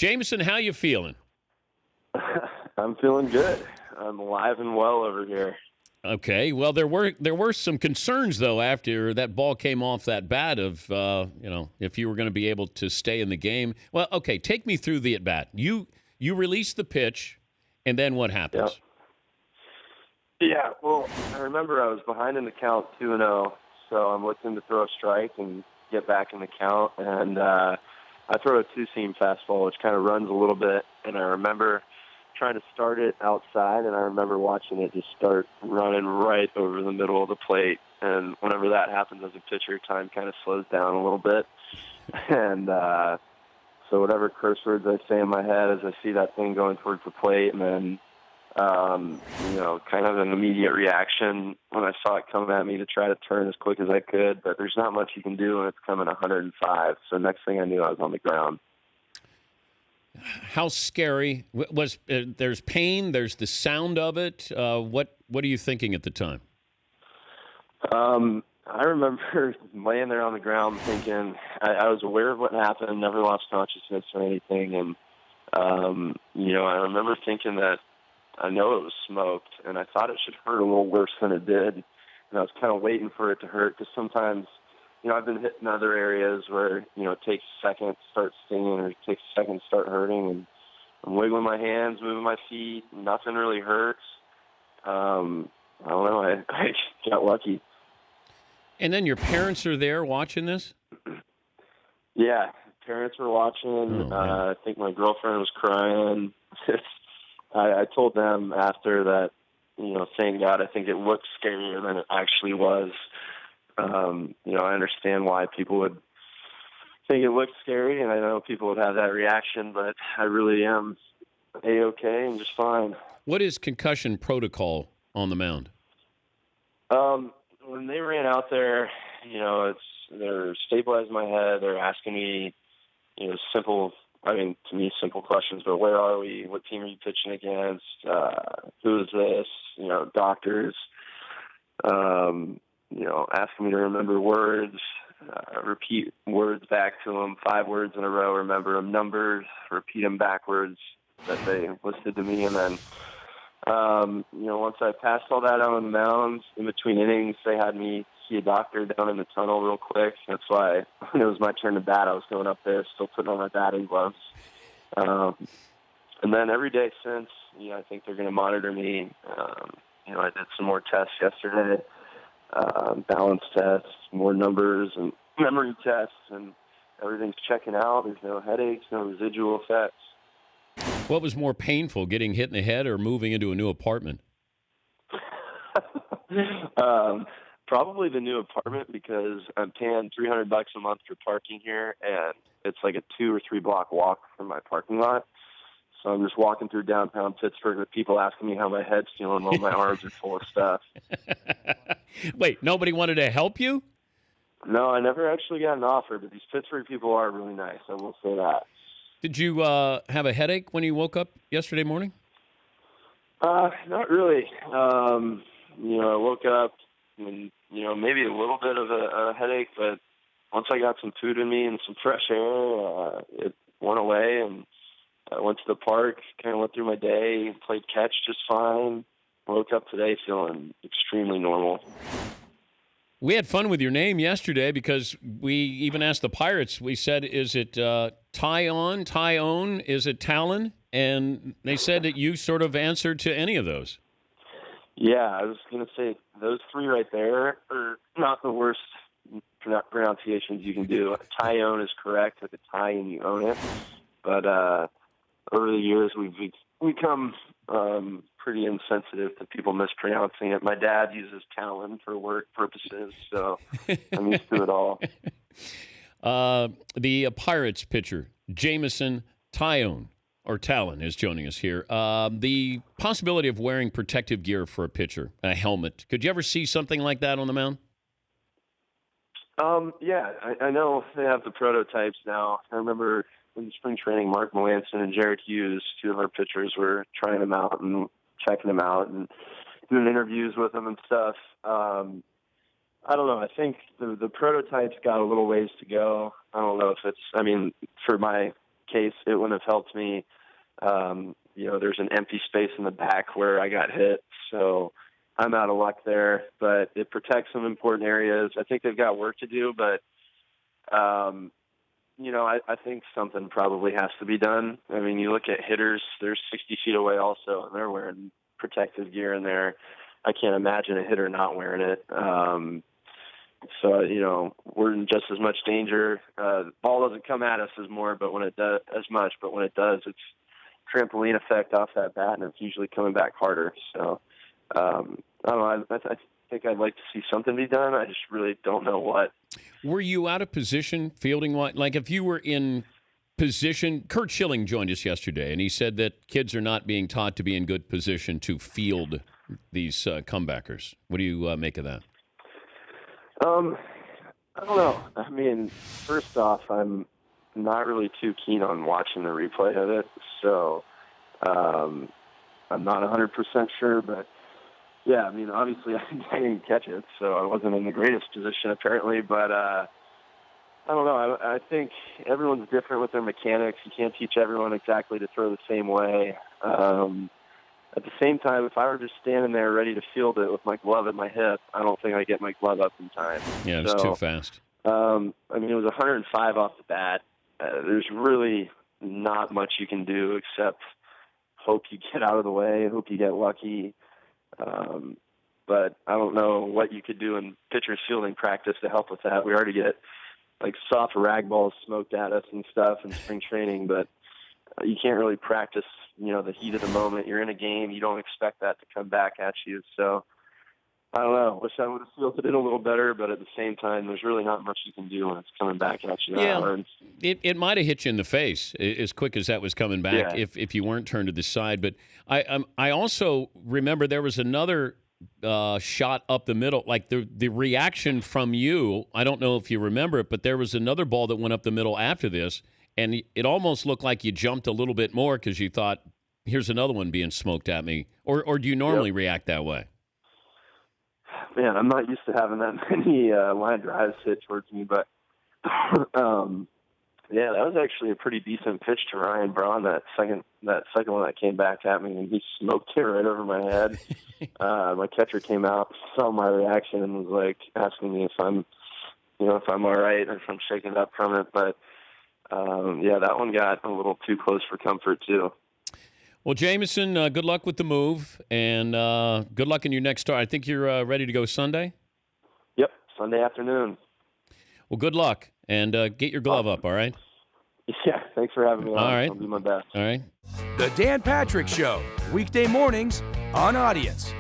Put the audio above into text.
Jameson, how you feeling? I'm feeling good. I'm alive and well over here. Okay. Well, there were some concerns though after that ball came off that bat of if you were going to be able to stay in the game. Well, okay, take me through the at bat. You release the pitch, and then what Yeah. happens? Yeah. Well, I remember I was behind in the count 2-0, so I'm looking to throw a strike and get back in the count, and I throw a two-seam fastball, which kind of runs a little bit, and I remember trying to start it outside, and I remember watching it just start running right over the middle of the plate. And whenever that happens as a pitcher, time kind of slows down a little bit. And so whatever curse words I say in my head as I see that thing going towards the plate, and then, kind of an immediate reaction when I saw it come at me to try to turn as quick as I could. But there's not much you can do when it's coming 105. So next thing I knew, I was on the ground. How scary was? There's pain. There's the sound of it. What are you thinking at the time? I remember laying there on the ground thinking I was aware of what happened, never lost consciousness or anything, and I remember thinking that I know it was smoked, and I thought it should hurt a little worse than it did, and I was kind of waiting for it to hurt because sometimes. I've been hit in other areas where, it takes a second to start stinging or it takes a second to start hurting. And I'm wiggling my hands, moving my feet. Nothing really hurts. I don't know. I got lucky. And then your parents are there watching this? Yeah, parents were watching. I think my girlfriend was crying. I told them after that, thank God, I think it looked scarier than it actually was. I understand why people would think it looked scary, and I know people would have that reaction, but I really am A-okay and just fine. What is concussion protocol on the mound? When they ran out there, they're stabilizing my head. They're asking me, simple questions, but where are we? What team are you pitching against? Who is this? Doctors. Asking me to remember words, repeat words back to them, 5 words in a row, remember them, numbers, repeat them backwards that they listed to me. And then, once I passed all that on the mound, in between innings, they had me see a doctor down in the tunnel real quick. That's why when it was my turn to bat, I was going up there, still putting on my batting gloves. And then every day since, I think they're going to monitor me. I did some more tests yesterday. Balance tests, more numbers, and memory tests, and everything's checking out. There's no headaches, no residual effects. What was more painful, getting hit in the head or moving into a new apartment? Probably the new apartment because I'm paying $300 a month for parking here, and it's like a 2 or 3 block walk from my parking lot. So I'm just walking through downtown Pittsburgh with people asking me how my head's feeling while my arms are full of stuff. Wait, nobody wanted to help you? No, I never actually got an offer, but these Pittsburgh people are really nice. I will say that. Did you have a headache when you woke up yesterday morning? Not really. I woke up and, maybe a little bit of a headache, but once I got some food in me and some fresh air, it went away, and I went to the park, kind of went through my day, played catch just fine. Woke up today feeling extremely normal. We had fun with your name yesterday because we even asked the Pirates. We said, is it Taillon? Is it Taillon? And they said that you sort of answered to any of those. Yeah, I was going to say those 3 right there are not the worst pronunciations you can do. Taillon is correct with a tie and you own it. But over the years, we've become pretty insensitive to people mispronouncing it. My dad uses Taillon for work purposes, so I'm used to it all. The Pirates pitcher, Jameson Taillon, or Taillon, is joining us here. The possibility of wearing protective gear for a pitcher, a helmet. Could you ever see something like that on the mound? Yeah, I know they have the prototypes now. I remember in spring training, Mark Melanson and Jared Hughes, 2 of our pitchers, were trying them out and checking them out and doing interviews with them and stuff. I don't know. I think the prototypes got a little ways to go. I don't know if it's, for my case, it wouldn't have helped me. There's an empty space in the back where I got hit, so I'm out of luck there. But it protects some important areas. I think they've got work to do, but I think something probably has to be done. I mean, you look at hitters; they're 60 feet away also, and they're wearing protective gear in there. I can't imagine a hitter not wearing it. So, we're in just as much danger. Ball doesn't come at us as when it does, it's trampoline effect off that bat, and it's usually coming back harder. So, I don't know. I think I'd like to see something be done. I just really don't know what. Were you out of position fielding? Like if you were in position, Kurt Schilling joined us yesterday, and he said that kids are not being taught to be in good position to field these comebackers. What do you make of that? I don't know. I mean, first off, I'm not really too keen on watching the replay of it, so I'm not 100% sure. But yeah, I mean, obviously I didn't catch it, so I wasn't in the greatest position apparently. But I don't know. I think everyone's different with their mechanics. You can't teach everyone exactly to throw the same way. At the same time, if I were just standing there ready to field it with my glove at my hip, I don't think I get my glove up in time. Yeah, it's too fast. I mean, it was 105 off the bat. There's really not much you can do except hope you get out of the way, hope you get lucky. But I don't know what you could do in pitcher's fielding practice to help with that. We already get like soft rag balls smoked at us and stuff in spring training, but you can't really practice, the heat of the moment. You're in a game. You don't expect that to come back at you. So I don't know. Wish I would have fielded it a little better, but at the same time, there's really not much you can do when it's coming back at you. Yeah, it might have hit you in the face as quick as that was coming back if you weren't turned to the side. But I also remember there was another shot up the middle, like the reaction from you. I don't know if you remember it, but there was another ball that went up the middle after this, and it almost looked like you jumped a little bit more because you thought, here's another one being smoked at me. Or do you normally react that way? Man, I'm not used to having that many line drives hit towards me, but that was actually a pretty decent pitch to Ryan Braun. That second one that came back at me, and he smoked it right over my head. My catcher came out, saw my reaction, and was like asking me if I'm all right or if I'm shaking up from it. But that one got a little too close for comfort too. Well, Jameson, good luck with the move, and good luck in your next start. I think you're ready to go Sunday? Yep, Sunday afternoon. Well, good luck, and get your glove up, all right? Yeah, thanks for having me on. All right. I'll do my best. All right. The Dan Patrick Show, weekday mornings on Audience.